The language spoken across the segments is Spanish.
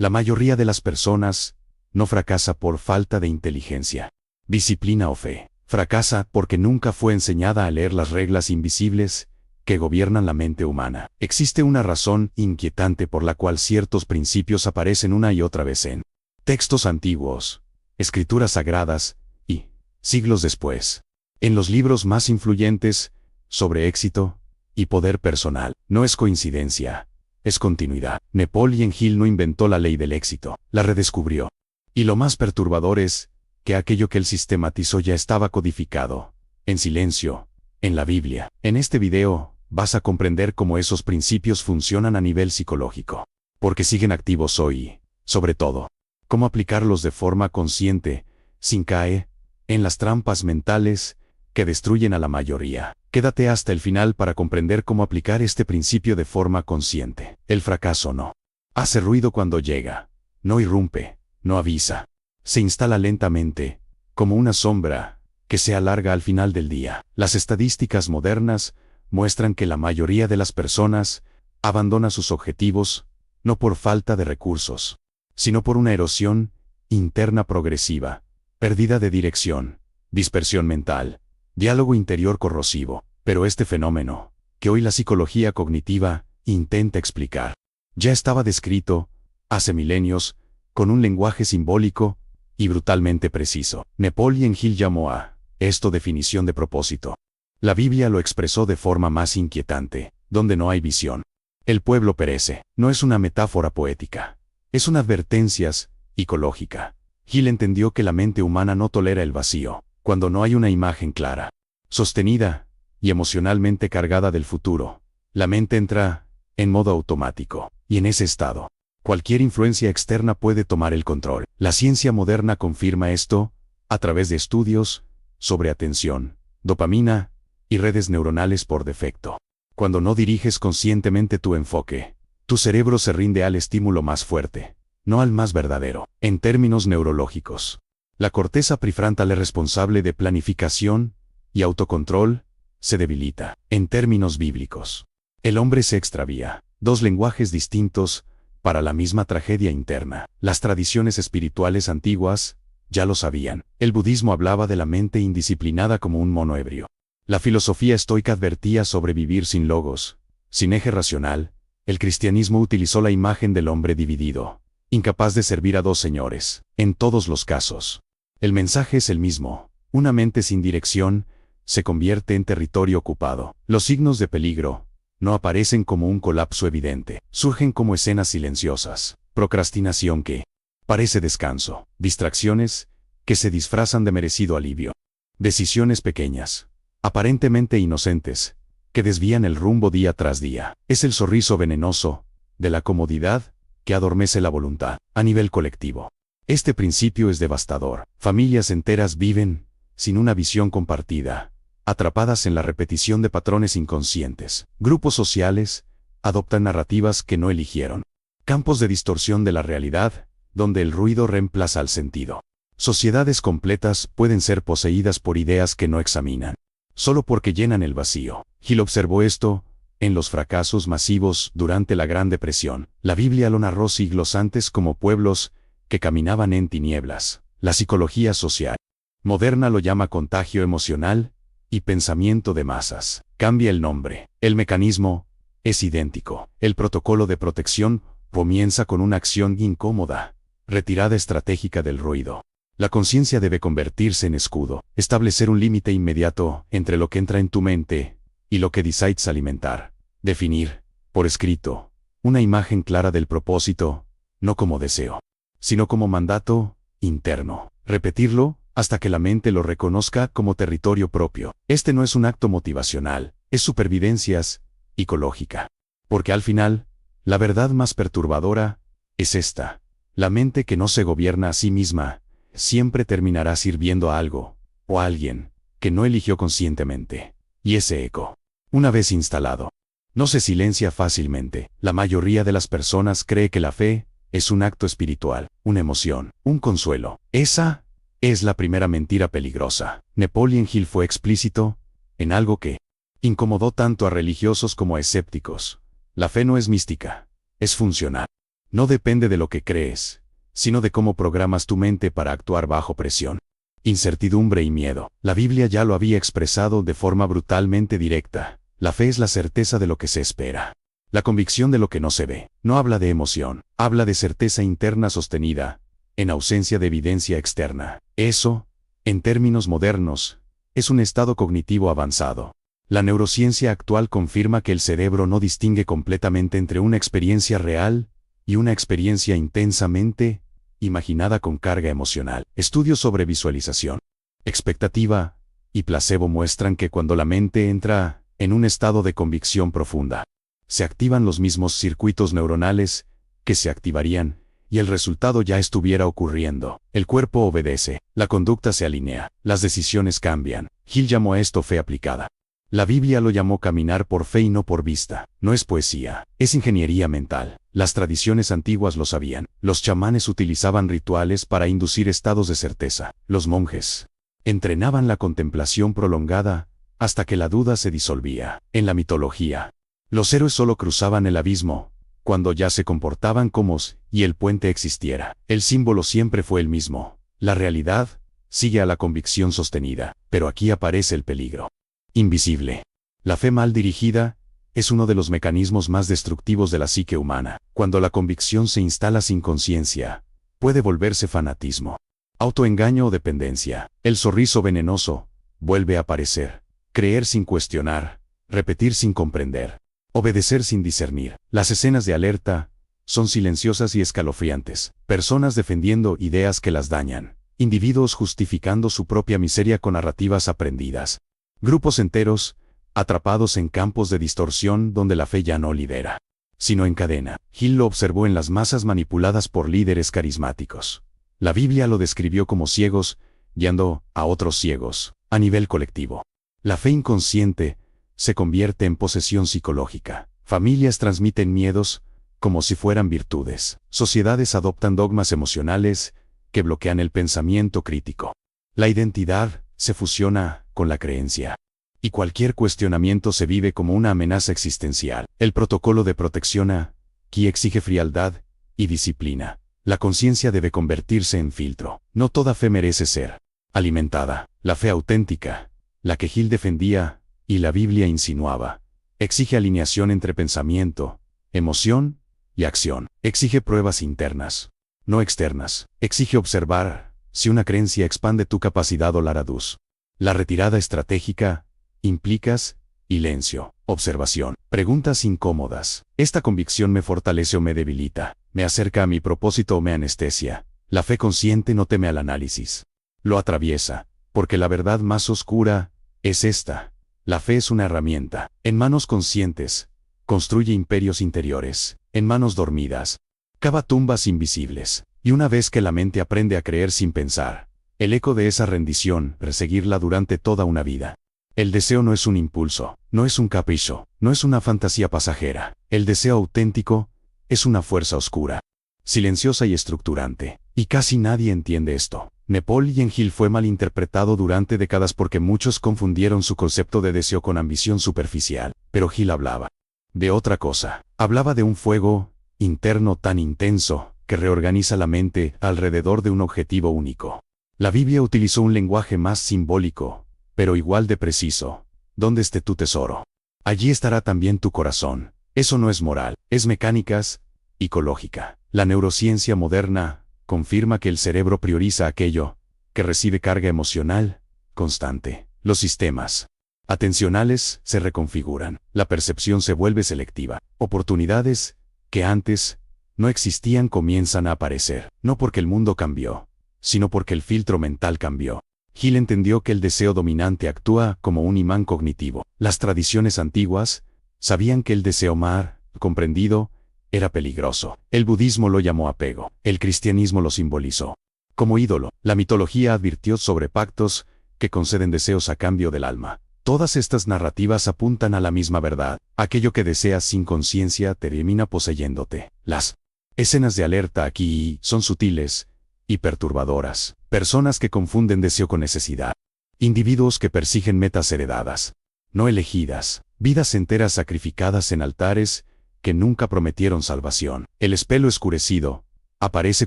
La mayoría de las personas no fracasa por falta de inteligencia, disciplina o fe. Fracasa porque nunca fue enseñada a leer las reglas invisibles que gobiernan la mente humana. Existe una razón inquietante por la cual ciertos principios aparecen una y otra vez en textos antiguos, escrituras sagradas y, siglos después, en los libros más influyentes sobre éxito y poder personal. No es coincidencia, es continuidad. Napoleon Hill no inventó la ley del éxito, la redescubrió. Y lo más perturbador es que aquello que él sistematizó ya estaba codificado, en silencio, en la Biblia. En este video, vas a comprender cómo esos principios funcionan a nivel psicológico, porque siguen activos hoy y, sobre todo, cómo aplicarlos de forma consciente, sin caer en las trampas mentales que destruyen a la mayoría. Quédate hasta el final para comprender cómo aplicar este principio de forma consciente. El fracaso no hace ruido cuando llega, no irrumpe, no avisa. Se instala lentamente, como una sombra, que se alarga al final del día. Las estadísticas modernas muestran que la mayoría de las personas abandona sus objetivos, no por falta de recursos, sino por una erosión interna progresiva, pérdida de dirección, dispersión mental, diálogo interior corrosivo. Pero este fenómeno, que hoy la psicología cognitiva intenta explicar, ya estaba descrito, hace milenios, con un lenguaje simbólico y brutalmente preciso. Napoleon Hill llamó a esto definición de propósito. La Biblia lo expresó de forma más inquietante: donde no hay visión, el pueblo perece. No es una metáfora poética, es una advertencia psicológica. Hill entendió que la mente humana no tolera el vacío. Cuando no hay una imagen clara, sostenida y emocionalmente cargada del futuro, la mente entra en modo automático, y en ese estado, cualquier influencia externa puede tomar el control. La ciencia moderna confirma esto a través de estudios sobre atención, dopamina y redes neuronales por defecto. Cuando no diriges conscientemente tu enfoque, tu cerebro se rinde al estímulo más fuerte, no al más verdadero. En términos neurológicos, la corteza prefrontal es responsable de planificación y autocontrol, se debilita. En términos bíblicos, el hombre se extravía. Dos lenguajes distintos para la misma tragedia interna. Las tradiciones espirituales antiguas ya lo sabían. El budismo hablaba de la mente indisciplinada como un mono ebrio. La filosofía estoica advertía sobre vivir sin logos, sin eje racional. El cristianismo utilizó la imagen del hombre dividido, incapaz de servir a dos señores. En todos los casos, el mensaje es el mismo: una mente sin dirección se convierte en territorio ocupado. Los signos de peligro no aparecen como un colapso evidente, surgen como escenas silenciosas: procrastinación que parece descanso, distracciones que se disfrazan de merecido alivio, decisiones pequeñas, aparentemente inocentes, que desvían el rumbo día tras día. Es el sorriso venenoso de la comodidad que adormece la voluntad. A nivel colectivo, este principio es devastador. Familias enteras viven sin una visión compartida, atrapadas en la repetición de patrones inconscientes. Grupos sociales adoptan narrativas que no eligieron. Campos de distorsión de la realidad, donde el ruido reemplaza al sentido. Sociedades completas pueden ser poseídas por ideas que no examinan, solo porque llenan el vacío. Hill observó esto en los fracasos masivos durante la Gran Depresión. La Biblia lo narró siglos antes como pueblos que caminaban en tinieblas. La psicología social moderna lo llama contagio emocional y pensamiento de masas. Cambia el nombre. El mecanismo es idéntico. El protocolo de protección comienza con una acción incómoda: retirada estratégica del ruido. La conciencia debe convertirse en escudo, establecer un límite inmediato entre lo que entra en tu mente y lo que decides alimentar. Definir, por escrito, una imagen clara del propósito, no como deseo, sino como mandato interno. Repetirlo hasta que la mente lo reconozca como territorio propio. Este no es un acto motivacional, es supervivencia psicológica. Porque al final, la verdad más perturbadora es esta: la mente que no se gobierna a sí misma siempre terminará sirviendo a algo o a alguien que no eligió conscientemente. Y ese eco, una vez instalado, no se silencia fácilmente. La mayoría de las personas cree que la fe es un acto espiritual, una emoción, un consuelo. Esa es la primera mentira peligrosa. Napoleon Hill fue explícito en algo que incomodó tanto a religiosos como a escépticos: la fe no es mística, es funcional. no depende de lo que crees, sino de cómo programas tu mente para actuar bajo presión, incertidumbre y miedo. La Biblia ya lo había expresado de forma brutalmente directa. La fe es la certeza de lo que se espera, la convicción de lo que no se ve. No habla de emoción, habla de certeza interna sostenida, en ausencia de evidencia externa. Eso, en términos modernos, es un estado cognitivo avanzado. La neurociencia actual confirma que el cerebro no distingue completamente entre una experiencia real y una experiencia intensamente imaginada con carga emocional. Estudios sobre visualización, expectativa y placebo muestran que cuando la mente entra en un estado de convicción profunda, se activan los mismos circuitos neuronales que se activarían y el resultado ya estuviera ocurriendo. El cuerpo obedece, la conducta se alinea, las decisiones cambian. Hill llamó a esto fe aplicada. La Biblia lo llamó caminar por fe y no por vista. No es poesía, es ingeniería mental. Las tradiciones antiguas lo sabían. Los chamanes utilizaban rituales para inducir estados de certeza. Los monjes entrenaban la contemplación prolongada hasta que la duda se disolvía. En la mitología, los héroes solo cruzaban el abismo cuando ya se comportaban como si el puente existiera. El símbolo siempre fue el mismo. La realidad sigue a la convicción sostenida, pero aquí aparece el peligro invisible. La fe mal dirigida es uno de los mecanismos más destructivos de la psique humana. Cuando la convicción se instala sin conciencia, puede volverse fanatismo, autoengaño o dependencia. El sorriso venenoso vuelve a aparecer. Creer sin cuestionar, repetir sin comprender, obedecer sin discernir. Las escenas de alerta son silenciosas y escalofriantes. Personas defendiendo ideas que las dañan. Individuos justificando su propia miseria con narrativas aprendidas. Grupos enteros, atrapados en campos de distorsión donde la fe ya no lidera, sino encadena. Hill lo observó en las masas manipuladas por líderes carismáticos. La Biblia lo describió como ciegos, guiando a otros ciegos, a nivel colectivo. La fe inconsciente se convierte en posesión psicológica. Familias transmiten miedos como si fueran virtudes. Sociedades adoptan dogmas emocionales que bloquean el pensamiento crítico. La identidad se fusiona con la creencia, y cualquier cuestionamiento se vive como una amenaza existencial. El protocolo de protección aquí exige frialdad y disciplina. La conciencia debe convertirse en filtro. No toda fe merece ser alimentada. La fe auténtica, la que Hill defendía y la Biblia insinuaba, exige alineación entre pensamiento, emoción y acción. Exige pruebas internas, no externas. Exige observar si una creencia expande tu capacidad o la reduce. La retirada estratégica implicas silencio, observación, preguntas incómodas. ¿Esta convicción me fortalece o me debilita? ¿Me acerca a mi propósito o me anestesia? La fe consciente no teme al análisis. Lo atraviesa, porque la verdad más oscura es esta. La fe es una herramienta. En manos conscientes, construye imperios interiores. En manos dormidas, cava tumbas invisibles. Y una vez que la mente aprende a creer sin pensar, el eco de esa rendición, perseguirla durante toda una vida. El deseo no es un impulso, no es un capricho, no es una fantasía pasajera. El deseo auténtico es una fuerza oscura, silenciosa y estructurante. Y casi nadie entiende esto. Napoleon Hill fue malinterpretado durante décadas porque muchos confundieron su concepto de deseo con ambición superficial. Pero Hill hablaba de otra cosa. Hablaba de un fuego interno tan intenso que reorganiza la mente alrededor de un objetivo único. La Biblia utilizó un lenguaje más simbólico, pero igual de preciso. ¿Dónde esté tu tesoro? Allí estará también tu corazón. Eso no es moral, es mecánicas, psicológica. La neurociencia moderna confirma que el cerebro prioriza aquello que recibe carga emocional constante. Los sistemas atencionales se reconfiguran. La percepción se vuelve selectiva. Oportunidades que antes no existían comienzan a aparecer, no porque el mundo cambió, sino porque el filtro mental cambió. Hill entendió que el deseo dominante actúa como un imán cognitivo. Las tradiciones antiguas sabían que el deseo mal comprendido era peligroso. El budismo lo llamó apego. El cristianismo lo simbolizó como ídolo. La mitología advirtió sobre pactos que conceden deseos a cambio del alma. Todas estas narrativas apuntan a la misma verdad. Aquello que deseas sin conciencia termina poseyéndote. Las escenas de alerta aquí son sutiles y perturbadoras. Personas que confunden deseo con necesidad. Individuos que persiguen metas heredadas, no elegidas. Vidas enteras sacrificadas en altares que nunca prometieron salvación. El espelo escurecido aparece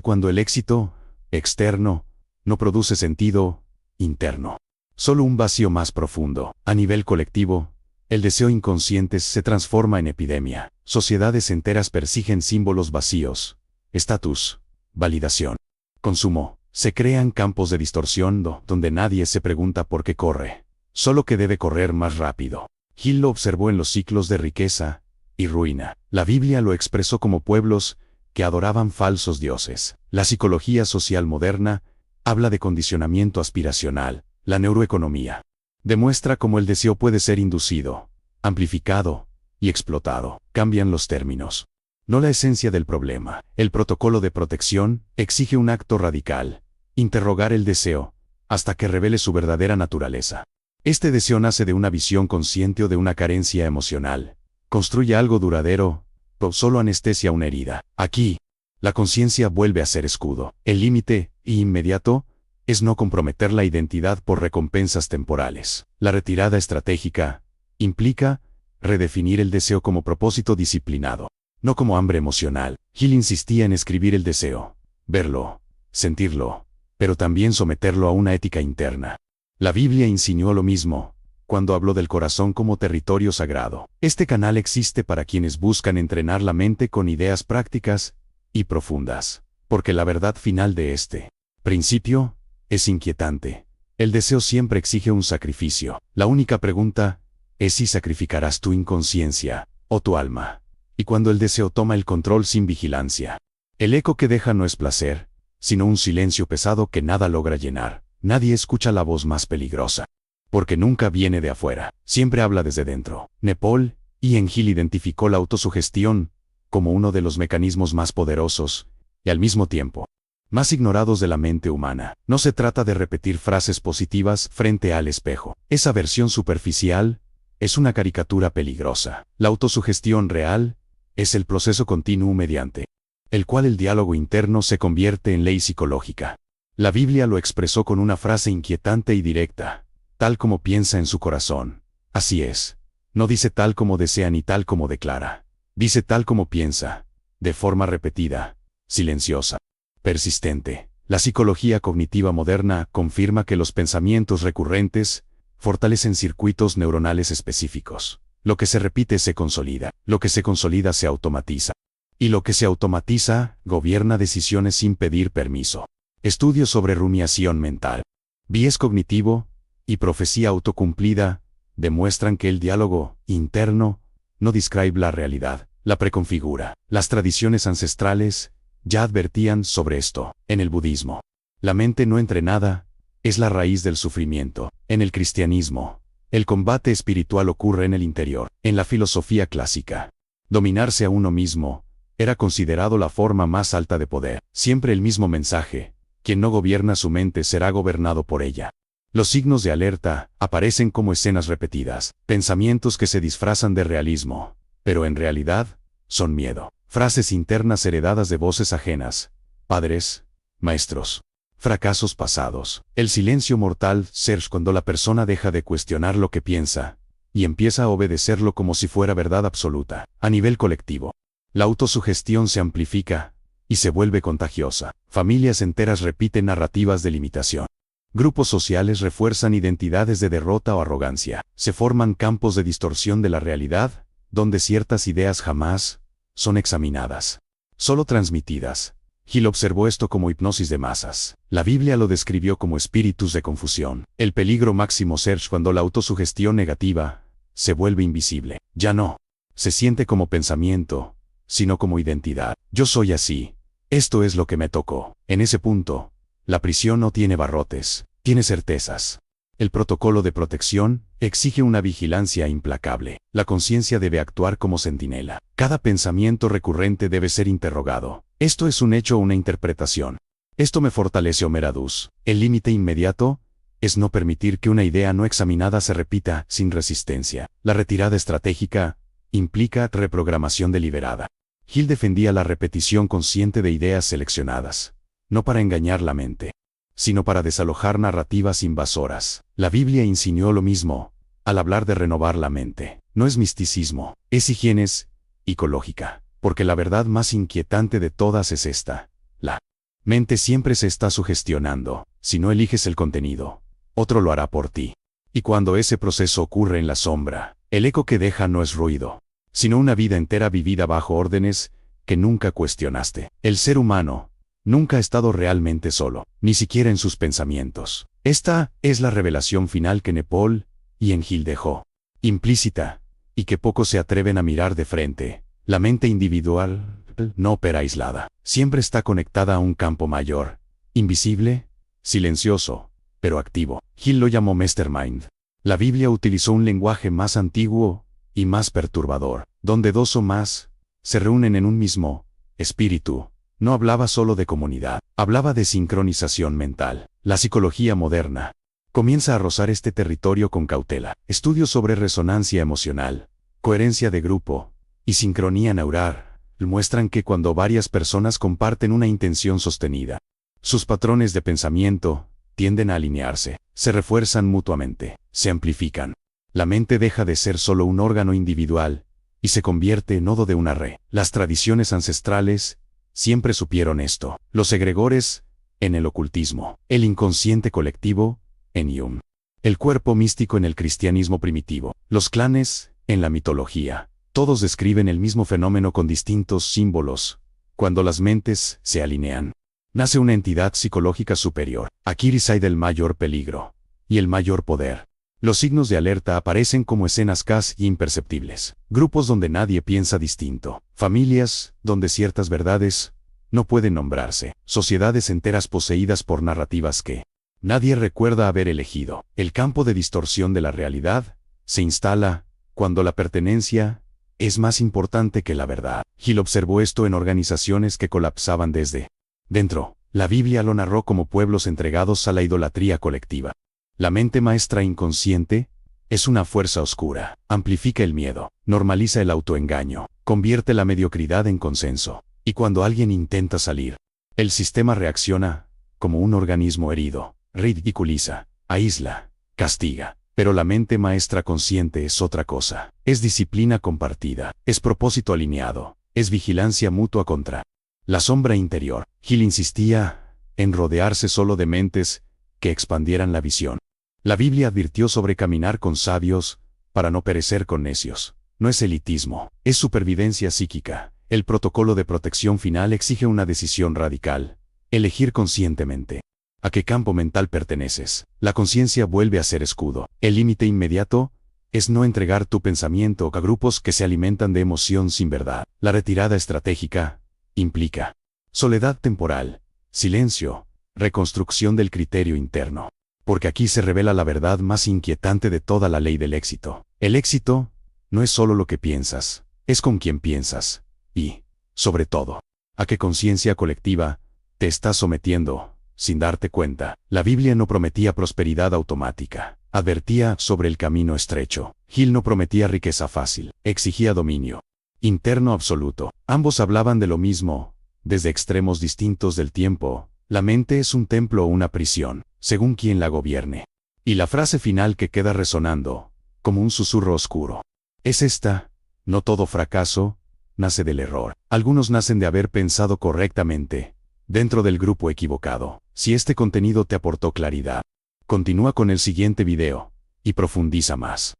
cuando el éxito externo no produce sentido interno. Solo un vacío más profundo. A nivel colectivo, el deseo inconsciente se transforma en epidemia. Sociedades enteras persiguen símbolos vacíos, estatus, validación, consumo. Se crean campos de distorsión donde nadie se pregunta por qué corre, solo que debe correr más rápido. Hill lo observó en los ciclos de riqueza y ruina. La Biblia lo expresó como pueblos que adoraban falsos dioses. La psicología social moderna habla de condicionamiento aspiracional. La neuroeconomía demuestra cómo el deseo puede ser inducido, amplificado y explotado. Cambian los términos, no la esencia del problema. El protocolo de protección exige un acto radical: interrogar el deseo hasta que revele su verdadera naturaleza. Este deseo nace de una visión consciente o de una carencia emocional. Construye algo duradero, o solo anestesia una herida. Aquí, la conciencia vuelve a ser escudo. El límite inmediato es no comprometer la identidad por recompensas temporales. La retirada estratégica implica redefinir el deseo como propósito disciplinado, no como hambre emocional. Hill insistía en escribir el deseo, verlo, sentirlo, pero también someterlo a una ética interna. La Biblia insinuó lo mismo cuando habló del corazón como territorio sagrado. Este canal existe para quienes buscan entrenar la mente con ideas prácticas y profundas, porque la verdad final de este principio es inquietante. El deseo siempre exige un sacrificio. La única pregunta es si sacrificarás tu inconsciencia o tu alma. Y cuando el deseo toma el control sin vigilancia, el eco que deja no es placer, sino un silencio pesado que nada logra llenar. Nadie escucha la voz más peligrosa, porque nunca viene de afuera, siempre habla desde dentro. Paul Ian Hill identificó la autosugestión como uno de los mecanismos más poderosos y al mismo tiempo más ignorados de la mente humana. No se trata de repetir frases positivas frente al espejo. Esa versión superficial es una caricatura peligrosa. La autosugestión real es el proceso continuo mediante el cual el diálogo interno se convierte en ley psicológica. La Biblia lo expresó con una frase inquietante y directa: tal como piensa en su corazón, así es. No dice tal como desea ni tal como declara. Dice tal como piensa, de forma repetida, silenciosa, persistente. La psicología cognitiva moderna confirma que los pensamientos recurrentes fortalecen circuitos neuronales específicos. Lo que se repite se consolida, lo que se consolida se automatiza, y lo que se automatiza gobierna decisiones sin pedir permiso. Estudios sobre rumiación mental, bias cognitivo y profecía autocumplida demuestran que el diálogo interno no describe la realidad, la preconfigura. Las tradiciones ancestrales ya advertían sobre esto. En el budismo, la mente no entrenada es la raíz del sufrimiento. En el cristianismo, el combate espiritual ocurre en el interior. En la filosofía clásica, dominarse a uno mismo era considerado la forma más alta de poder. Siempre el mismo mensaje: quien no gobierna su mente será gobernado por ella. Los signos de alerta aparecen como escenas repetidas, pensamientos que se disfrazan de realismo, pero en realidad son miedo. Frases internas heredadas de voces ajenas, padres, maestros, fracasos pasados. El silencio mortal surge cuando la persona deja de cuestionar lo que piensa y empieza a obedecerlo como si fuera verdad absoluta. A nivel colectivo, la autosugestión se amplifica y se vuelve contagiosa. Familias enteras repiten narrativas de limitación. Grupos sociales refuerzan identidades de derrota o arrogancia. Se forman campos de distorsión de la realidad, donde ciertas ideas jamás son examinadas, solo transmitidas. Hill observó esto como hipnosis de masas. La Biblia lo describió como espíritus de confusión. El peligro máximo surge cuando la autosugestión negativa se vuelve invisible. Ya no se siente como pensamiento, sino como identidad. Yo soy así. Esto es lo que me tocó. En ese punto, la prisión no tiene barrotes, tiene certezas. El protocolo de protección exige una vigilancia implacable. La conciencia debe actuar como centinela. Cada pensamiento recurrente debe ser interrogado. ¿Esto es un hecho o una interpretación? Esto me fortalece o me reduce. El límite inmediato es no permitir que una idea no examinada se repita sin resistencia. La retirada estratégica implica reprogramación deliberada. Hill defendía la repetición consciente de ideas seleccionadas, no para engañar la mente, sino para desalojar narrativas invasoras. La Biblia insinuó lo mismo al hablar de renovar la mente. No es misticismo, es higienes ecológica, porque la verdad más inquietante de todas es esta. La mente siempre se está sugestionando. Si no eliges el contenido, otro lo hará por ti. Y cuando ese proceso ocurre en la sombra, el eco que deja no es ruido, sino una vida entera vivida bajo órdenes que nunca cuestionaste. El ser humano nunca ha estado realmente solo, ni siquiera en sus pensamientos. Esta es la revelación final que Nepal y Engel dejó implícita, y que pocos se atreven a mirar de frente. La mente individual no opera aislada, siempre está conectada a un campo mayor, invisible, silencioso, pero activo. Hill lo llamó Mastermind. La Biblia utilizó un lenguaje más antiguo y más perturbador, donde dos o más se reúnen en un mismo espíritu. No hablaba solo de comunidad, hablaba de sincronización mental. La psicología moderna comienza a rozar este territorio con cautela. Estudios sobre resonancia emocional, coherencia de grupo y sincronía neural muestran que cuando varias personas comparten una intención sostenida, sus patrones de pensamiento tienden a alinearse, se refuerzan mutuamente, se amplifican. La mente deja de ser solo un órgano individual y se convierte en nodo de una red. Las tradiciones ancestrales siempre supieron esto. Los egregores, en el ocultismo; el inconsciente colectivo, en Jung; el cuerpo místico en el cristianismo primitivo; los clanes, en la mitología. Todos describen el mismo fenómeno con distintos símbolos. Cuando las mentes se alinean, nace una entidad psicológica superior. Aquí reside el mayor peligro y el mayor poder. Los signos de alerta aparecen como escenas casi imperceptibles. Grupos donde nadie piensa distinto. Familias donde ciertas verdades no pueden nombrarse. Sociedades enteras poseídas por narrativas que nadie recuerda haber elegido. El campo de distorsión de la realidad se instala cuando la pertenencia es más importante que la verdad. Hill observó esto en organizaciones que colapsaban desde dentro. La Biblia lo narró como pueblos entregados a la idolatría colectiva. La mente maestra inconsciente es una fuerza oscura. Amplifica el miedo, normaliza el autoengaño, convierte la mediocridad en consenso. Y cuando alguien intenta salir, el sistema reacciona como un organismo herido, ridiculiza, aísla, castiga. Pero la mente maestra consciente es otra cosa. Es disciplina compartida, es propósito alineado, es vigilancia mutua contra la sombra interior. Hill insistía en rodearse solo de mentes que expandieran la visión. La Biblia advirtió sobre caminar con sabios para no perecer con necios. No es elitismo, es supervivencia psíquica. El protocolo de protección final exige una decisión radical: elegir conscientemente a qué campo mental perteneces. La conciencia vuelve a ser escudo. El límite inmediato es no entregar tu pensamiento a grupos que se alimentan de emoción sin verdad. La retirada estratégica implica soledad temporal, silencio, reconstrucción del criterio interno. Porque aquí se revela la verdad más inquietante de toda la ley del éxito. El éxito no es solo lo que piensas, es con quién piensas. Y, sobre todo, a qué conciencia colectiva te estás sometiendo sin darte cuenta. La Biblia no prometía prosperidad automática, advertía sobre el camino estrecho. Hill no prometía riqueza fácil, exigía dominio interno absoluto. Ambos hablaban de lo mismo, desde extremos distintos del tiempo. La mente es un templo o una prisión, según quien la gobierne. Y la frase final que queda resonando, como un susurro oscuro, es esta: no todo fracaso nace del error. Algunos nacen de haber pensado correctamente dentro del grupo equivocado. Si este contenido te aportó claridad, continúa con el siguiente video y profundiza más.